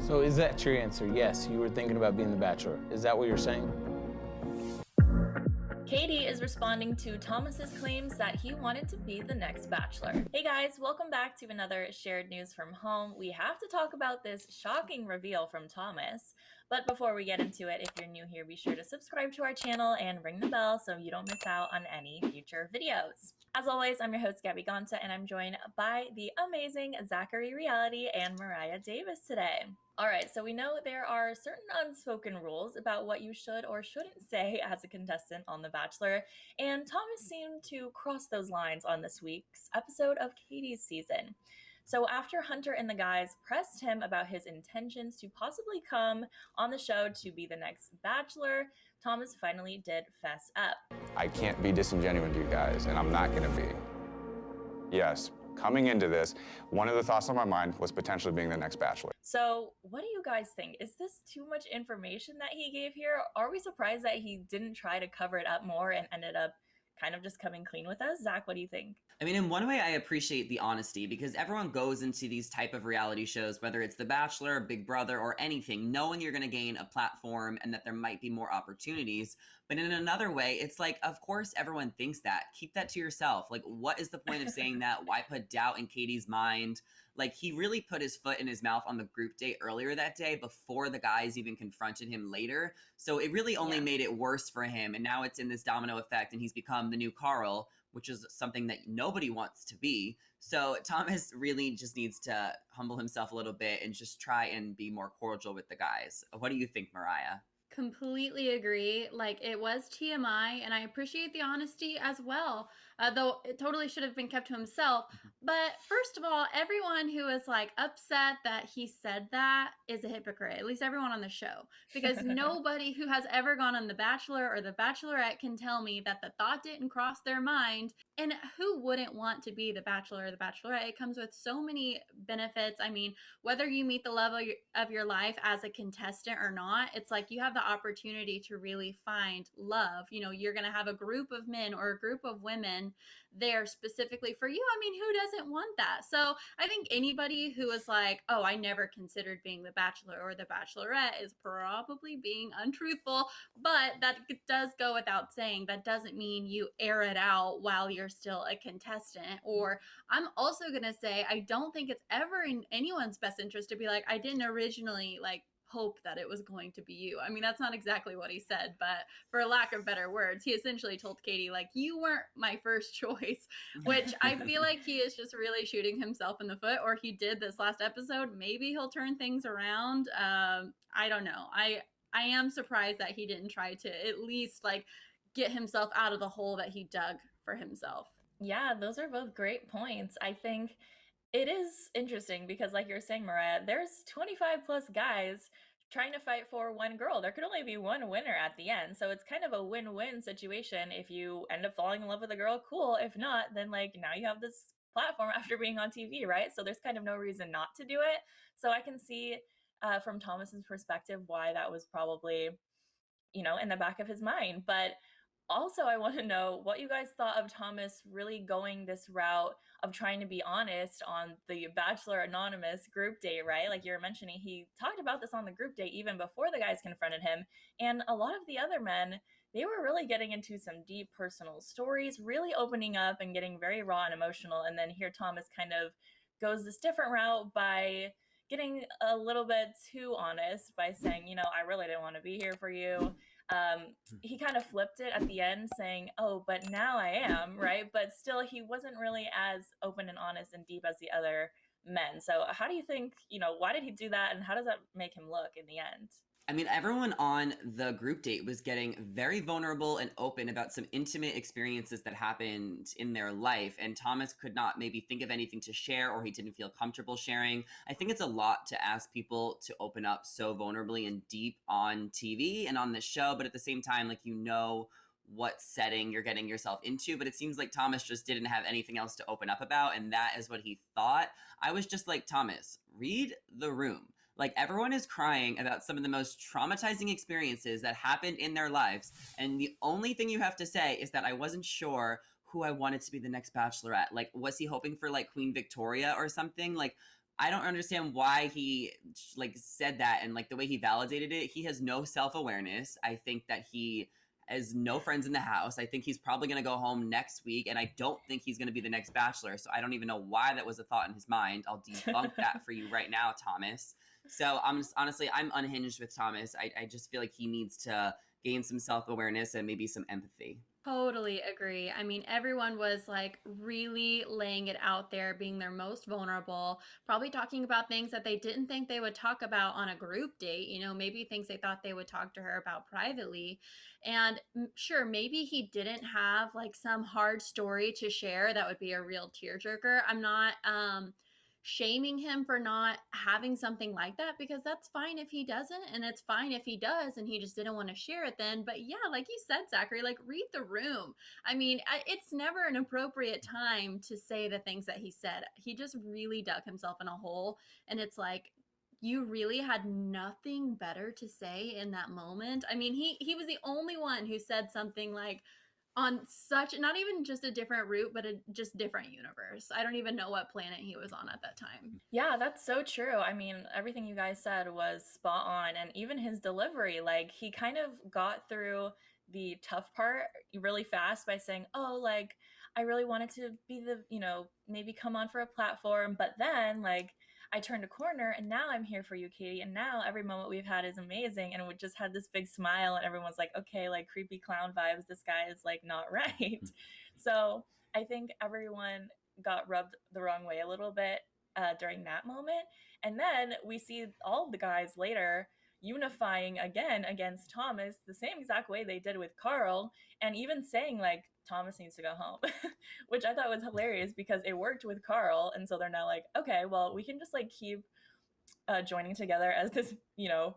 So is that your answer? Yes, you were thinking about being the Bachelor. Is that what you're saying? Katie is responding to Thomas's claims that he wanted to be the next Bachelor. Hey guys, welcome back to another shared news from home. We have to talk about this shocking reveal from Thomas. But before we get into it, if you're new here, be sure to subscribe to our channel and ring the bell so you don't miss out on any future videos. As always, I'm your host, Gabby Gonta, and I'm joined by the amazing Zachary Reality and Mariah Davis today. All right, so we know there are certain unspoken rules about what you should or shouldn't say as a contestant on The Bachelor, and Thomas seemed to cross those lines on this week's episode of Katie's season. So after Hunter and the guys pressed him about his intentions to possibly come on the show to be the next Bachelor, Thomas finally did fess up. I can't be disingenuous to you guys, and I'm not gonna be. Yes, coming into this, one of the thoughts on my mind was potentially being the next Bachelor. So what do you guys think? Is this too much information that he gave here? Are we surprised that he didn't try to cover it up more and ended up kind of just coming clean with us? Zach, what do you think? I mean, in one way, I appreciate the honesty because everyone goes into these type of reality shows, whether it's The Bachelor, Big Brother, or anything, knowing you're going to gain a platform and that there might be more opportunities. But in another way, it's like, of course, everyone thinks that. Keep that to yourself. Like, what is the point of saying that? Why put doubt in Katie's mind? Like, he really put his foot in his mouth on the group date earlier that day before the guys even confronted him later. So it really only made it worse for him. And now it's in this domino effect and he's become the new Carl, which is something that nobody wants to be. So Thomas really just needs to humble himself a little bit and just try and be more cordial with the guys. What do you think, Mariah? Completely agree. Like, it was TMI, and I appreciate the honesty as well, though it totally should have been kept to himself. But first of all, everyone who is like upset that he said that is a hypocrite, at least everyone on the show, because nobody who has ever gone on The Bachelor or The Bachelorette can tell me that the thought didn't cross their mind. And who wouldn't want to be the Bachelor or the Bachelorette? It comes with so many benefits. I mean, whether you meet the love of your life as a contestant or not, it's like you have the opportunity to really find love. You know, you're going to have a group of men or a group of women there specifically for you. I mean, who doesn't want that? So I think anybody who is like, oh, I never considered being the Bachelor or the Bachelorette is probably being untruthful. But that does go without saying. That doesn't mean you air it out while you're still a contestant. Or I'm also going to say, I don't think it's ever in anyone's best interest to be like, I didn't originally like hope that it was going to be you. I mean, that's not exactly what he said, but for lack of better words, he essentially told Katie, like, you weren't my first choice, which I feel like he is just really shooting himself in the foot, or he did this last episode. Maybe he'll turn things around. I don't know. I am surprised that he didn't try to at least like get himself out of the hole that he dug for himself. Yeah, those are both great points. I think it is interesting because, like you're saying, Mariah, there's 25 plus guys trying to fight for one girl. There could only be one winner at the end. So it's kind of a win-win situation. If you end up falling in love with a girl, cool. If not, then like now you have this platform after being on TV, right? So there's kind of no reason not to do it. So I can see from Thomas's perspective why that was probably, you know, in the back of his mind. But also, I want to know what you guys thought of Thomas really going this route of trying to be honest on the Bachelor Anonymous group date, right? Like you were mentioning, he talked about this on the group date even before the guys confronted him. And a lot of the other men, they were really getting into some deep personal stories, really opening up and getting very raw and emotional. And then here Thomas kind of goes this different route by getting a little bit too honest by saying, you know, I really didn't want to be here for you. He kind of flipped it at the end saying, oh, but now I am, right? But still, he wasn't really as open and honest and deep as the other men. So how do you think, you know, why did he do that? And how does that make him look in the end? I mean, everyone on the group date was getting very vulnerable and open about some intimate experiences that happened in their life. And Thomas could not maybe think of anything to share, or he didn't feel comfortable sharing. I think it's a lot to ask people to open up so vulnerably and deep on TV and on the show. But at the same time, like, you know what setting you're getting yourself into. But it seems like Thomas just didn't have anything else to open up about. And that is what he thought. I was just like, Thomas, read the room. Like, everyone is crying about some of the most traumatizing experiences that happened in their lives. And the only thing you have to say is that I wasn't sure who I wanted to be the next Bachelorette. Like, was he hoping for like Queen Victoria or something? Like, I don't understand why he like said that, and like the way he validated it. He has no self-awareness. I think that he has no friends in the house. I think he's probably going to go home next week, and I don't think he's going to be the next Bachelor. So I don't even know why that was a thought in his mind. I'll debunk that for you right now, Thomas. So I'm just, honestly, I'm unhinged with Thomas. I just feel like he needs to gain some self-awareness and maybe some empathy. Totally agree. I mean, everyone was like really laying it out there, being their most vulnerable, probably talking about things that they didn't think they would talk about on a group date, you know, maybe things they thought they would talk to her about privately. And sure, maybe he didn't have like some hard story to share that would be a real tearjerker. I'm not shaming him for not having something like that, because that's fine if he doesn't, and it's fine if he does and he just didn't want to share it then. But yeah, like you said, Zachary, like read the room. I mean, it's never an appropriate time to say the things that he said. He just really dug himself in a hole, and it's like, you really had nothing better to say in that moment. I mean, he was the only one who said something like, on such, not even just a different route, but a just different universe. I don't even know what planet he was on at that time. Yeah, that's so true. I mean, everything you guys said was spot on. And even his delivery, like, he kind of got through the tough part really fast by saying, oh, like, I really wanted to be the, you know, maybe come on for a platform. But then, like, I turned a corner and now I'm here for you, Katie. And now every moment we've had is amazing. And we just had this big smile and everyone's like, okay, like creepy clown vibes. This guy is like not right. So I think everyone got rubbed the wrong way a little bit during that moment. And then we see all the guys later unifying again against Thomas the same exact way they did with Carl, and even saying like Thomas needs to go home, which I thought was hilarious because it worked with Carl. And so they're now like, okay, well, we can just like keep joining together as this, you know,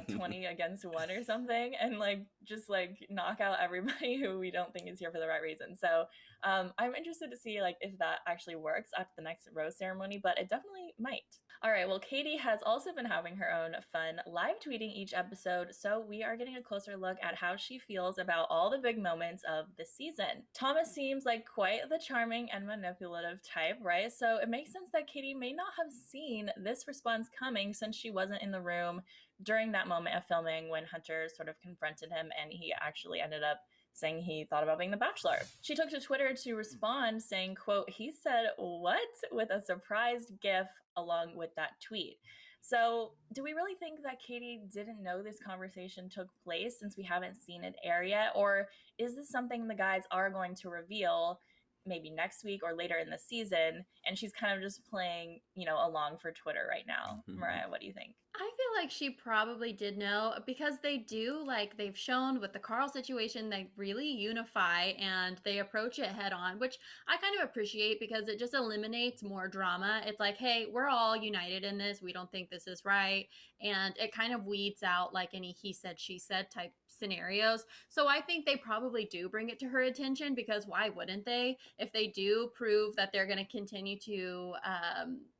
20 against 1 or something, and like just like knock out everybody who we don't think is here for the right reason. So I'm interested to see like if that actually works at the next rose ceremony, but it definitely might. All right, well, Katie has also been having her own fun live tweeting each episode, so we are getting a closer look at how she feels about all the big moments of the season. Thomas seems like quite the charming and manipulative type, right? So it makes sense that Katie may not have seen this response coming since she wasn't in the room during that moment of filming when Hunter sort of confronted him and he actually ended up saying he thought about being the Bachelor. She took to Twitter to respond saying, quote, he said what? With a surprised gif along with that tweet. So do we really think that Katie didn't know this conversation took place since we haven't seen it air yet? Or is this something the guys are going to reveal maybe next week or later in the season, and she's kind of just playing, you know, along for Twitter right now? Mariah, what do you think? I feel like she probably did know, because they do, like they've shown with the Carl situation, they really unify and they approach it head on, which I kind of appreciate because it just eliminates more drama. It's like, hey, we're all united in this. We don't think this is right. And it kind of weeds out like any he said, she said type scenarios. So I think they probably do bring it to her attention, because why wouldn't they? If they do prove that they're going to continue to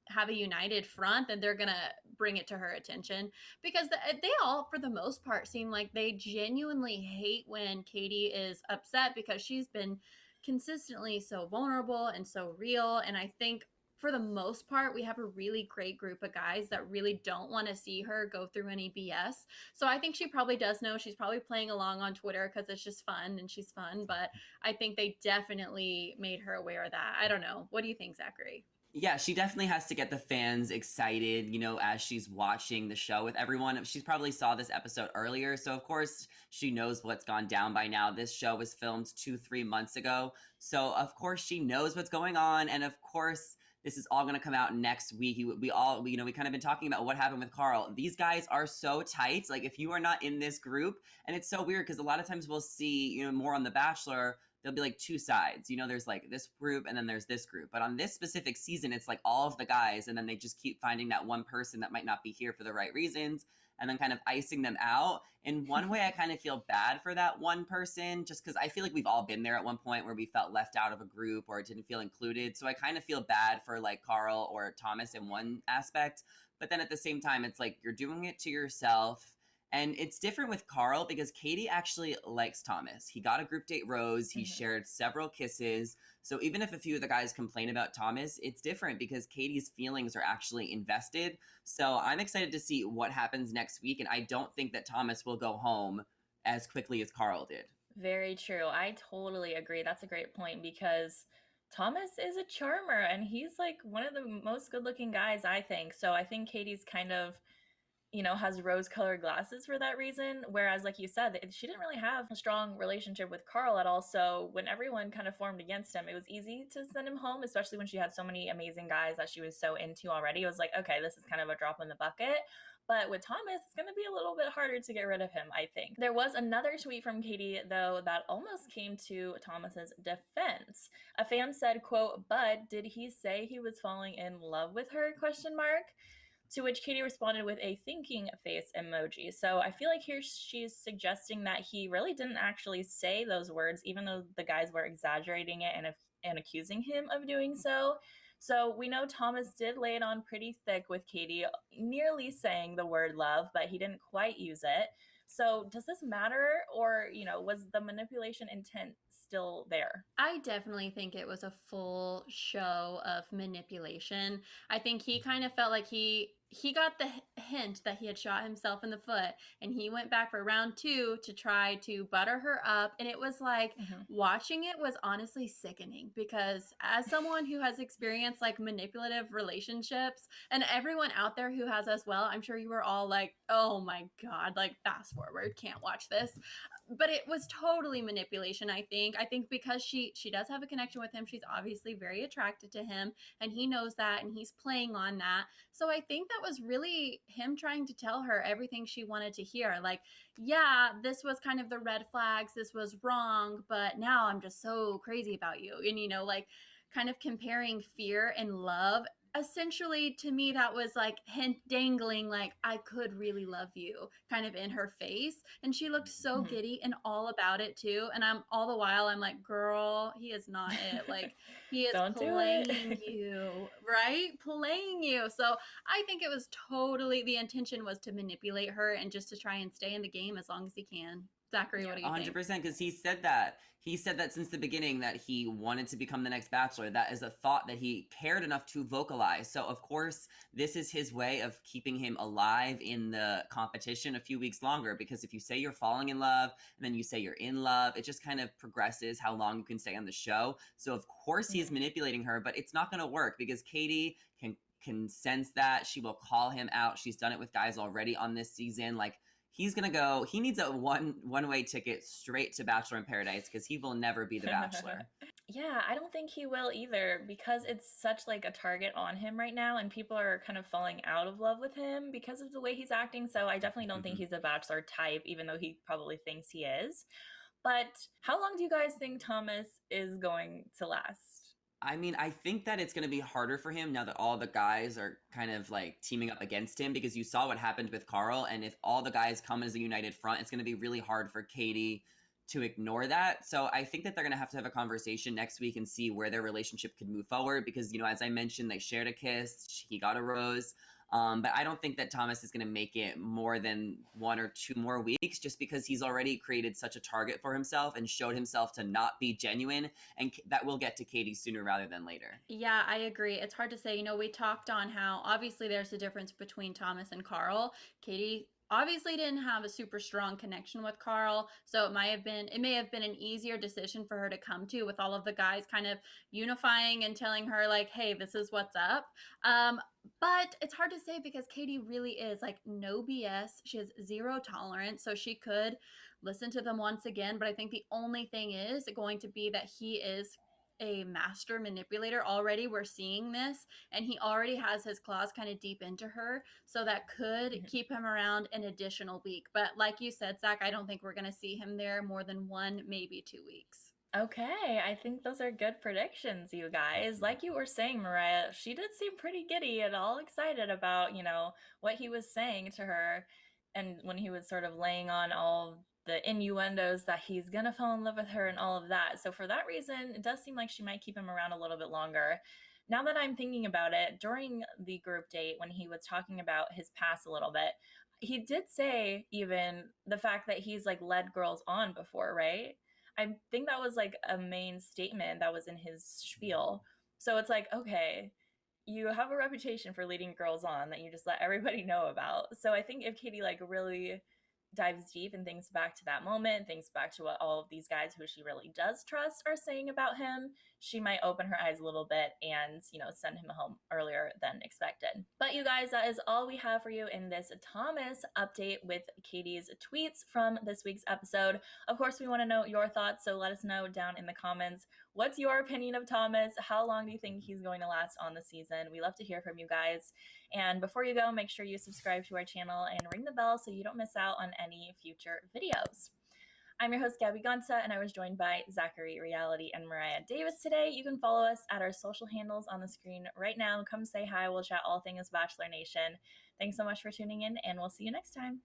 have a united front, then they're going to bring it to her attention, because they all, for the most part, seem like they genuinely hate when Katie is upset, because she's been consistently so vulnerable and so real. And I think for the most part, we have a really great group of guys that really don't want to see her go through any BS. So I think she probably does know. She's probably playing along on Twitter because it's just fun and she's fun. But I think they definitely made her aware of that. I don't know. What do you think, Zachary? Yeah, she definitely has to get the fans excited, you know, as she's watching the show with everyone. She's probably saw this episode earlier, so of course she knows what's gone down by now. This show was filmed 2-3 months ago, so of course she knows what's going on, and of course this is all going to come out next week. We all, you know, we kind of been talking about what happened with Carl. These guys are so tight. Like, if you are not in this group, and it's so weird because a lot of times we'll see, you know, more on The Bachelor, there'll be like two sides, you know, there's like this group and then there's this group. But on this specific season, it's like all of the guys, and then they just keep finding that one person that might not be here for the right reasons and then kind of icing them out. In one way, I kind of feel bad for that one person, just because I feel like we've all been there at one point where we felt left out of a group or didn't feel included. So I kind of feel bad for like Carl or Thomas in one aspect. But then at the same time, it's like you're doing it to yourself. And it's different with Carl because Katie actually likes Thomas. He got a group date rose. He shared several kisses. So even if a few of the guys complain about Thomas, it's different because Katie's feelings are actually invested. So I'm excited to see what happens next week. And I don't think that Thomas will go home as quickly as Carl did. Very true. I totally agree. That's a great point because Thomas is a charmer and he's like one of the most good-looking guys, I think. So I think Katie's kind of, has rose-colored glasses for that reason. Whereas, like you said, she didn't really have a strong relationship with Carl at all. So when everyone kind of formed against him, it was easy to send him home, especially when she had so many amazing guys that she was so into already. It was like, okay, this is kind of a drop in the bucket. But with Thomas, it's going to be a little bit harder to get rid of him, I think. There was another tweet from Katie, though, that almost came to Thomas's defense. A fan said, quote, "Bud, did he say he was falling in love with her, question mark?" To which Katie responded with a thinking face emoji. So I feel like here she's suggesting that he really didn't actually say those words, even though the guys were exaggerating it and accusing him of doing so. So we know Thomas did lay it on pretty thick with Katie, nearly saying the word love, but he didn't quite use it. So does this matter, or, was the manipulation intent still there? I definitely think it was a full show of manipulation. I think he kind of felt like he got the hint that he had shot himself in the foot, and he went back for round 2 to try to butter her up, and it was like watching it was honestly sickening because as someone who has experienced like manipulative relationships, and everyone out there who has as well, I'm sure you were all like, oh my god, like fast forward, can't watch this. But it was totally manipulation. I think because she does have a connection with him, she's obviously very attracted to him, and he knows that, and he's playing on that. So I think that was really him trying to tell her everything she wanted to hear. Like, yeah, this was kind of the red flags, this was wrong, but now I'm just so crazy about you. And like kind of comparing fear and love. Essentially, to me, that was like hint dangling, like, I could really love you, kind of in her face. And she looked so giddy and all about it too. And all the while, I'm like, girl, he is not it. Like, he is playing you, right? Playing you. So I think it was totally, the intention was to manipulate her and just to try and stay in the game as long as he can. Zachary, what do you 100%, think? 100%, because he said that. He said that since the beginning that he wanted to become the next Bachelor. That is a thought that he cared enough to vocalize. So, of course, this is his way of keeping him alive in the competition a few weeks longer. Because if you say you're falling in love and then you say you're in love, it just kind of progresses how long you can stay on the show. So, of course, he's manipulating her, but it's not going to work because Katie can sense that. She will call him out. She's done it with guys already on this season. Like, he's gonna go. He needs a one-way ticket straight to Bachelor in Paradise because he will never be the Bachelor. Yeah, I don't think he will either because it's such like a target on him right now, and people are kind of falling out of love with him because of the way he's acting. So I definitely don't think he's a Bachelor type, even though he probably thinks he is. But how long do you guys think Thomas is going to last? I mean, I think that it's going to be harder for him now that all the guys are kind of like teaming up against him, because you saw what happened with Carl. And if all the guys come as a united front, it's going to be really hard for Katie to ignore that. So I think that they're going to have a conversation next week and see where their relationship could move forward. Because, as I mentioned, they shared a kiss. He got a rose. But I don't think that Thomas is going to make it more than 1 or 2 more weeks, just because he's already created such a target for himself and showed himself to not be genuine. And that will get to Katie sooner rather than later. Yeah, I agree. It's hard to say. We talked on how obviously there's a difference between Thomas and Carl. Katie obviously didn't have a super strong connection with Carl, so it may have been an easier decision for her to come to, with all of the guys kind of unifying and telling her like, hey, this is what's up. But it's hard to say because Katie really is like no BS. She has zero tolerance, so she could listen to them once again. But I think the only thing is going to be that he is a master manipulator already. We're seeing this, and he already has his claws kind of deep into her, so that could keep him around an additional week. But like you said, Zach, I don't think we're going to see him there more than 1, maybe 2 weeks. Okay, I think those are good predictions, you guys. Like you were saying, Mariah, she did seem pretty giddy and all excited about, what he was saying to her, and when he was sort of laying on all the innuendos that he's gonna fall in love with her and all of that. So for that reason, it does seem like she might keep him around a little bit longer. Now that I'm thinking about it, during the group date when he was talking about his past a little bit, he did say even the fact that he's like led girls on before, right? I think that was like a main statement that was in his spiel. So it's like, okay, you have a reputation for leading girls on that you just let everybody know about. So I think if Katie like really dives deep and thinks back to that moment, thinks back to what all of these guys who she really does trust are saying about him, she might open her eyes a little bit and, you know, send him home earlier than expected. But you guys, that is all we have for you in this Thomas update with Katie's tweets from this week's episode. Of course, we want to know your thoughts, so let us know down in the comments. What's your opinion of Thomas? How long do you think he's going to last on the season? We love to hear from you guys. And before you go, make sure you subscribe to our channel and ring the bell so you don't miss out on any future videos. I'm your host, Gabby Gonta, and I was joined by Zachary Reality and Mariah Davis today. You can follow us at our social handles on the screen right now. Come say hi. We'll chat all things Bachelor Nation. Thanks so much for tuning in, and we'll see you next time.